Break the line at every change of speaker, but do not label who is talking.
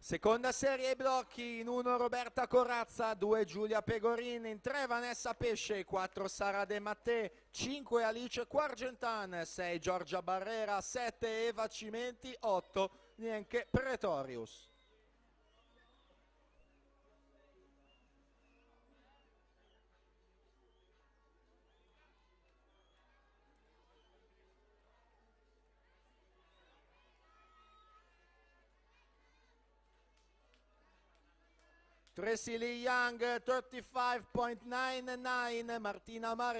Seconda serie ai blocchi, in 1 Roberta Corazza, 2 Giulia Pegorin, in 3 Vanessa Pesce, 4 Sara De Mattè, 5 Alice Quargentan, 6 Giorgia Barrera, 7 Eva Cimenti, 8 Nienke Pretorius. Tracy Lee Young 35.99, Martina Mare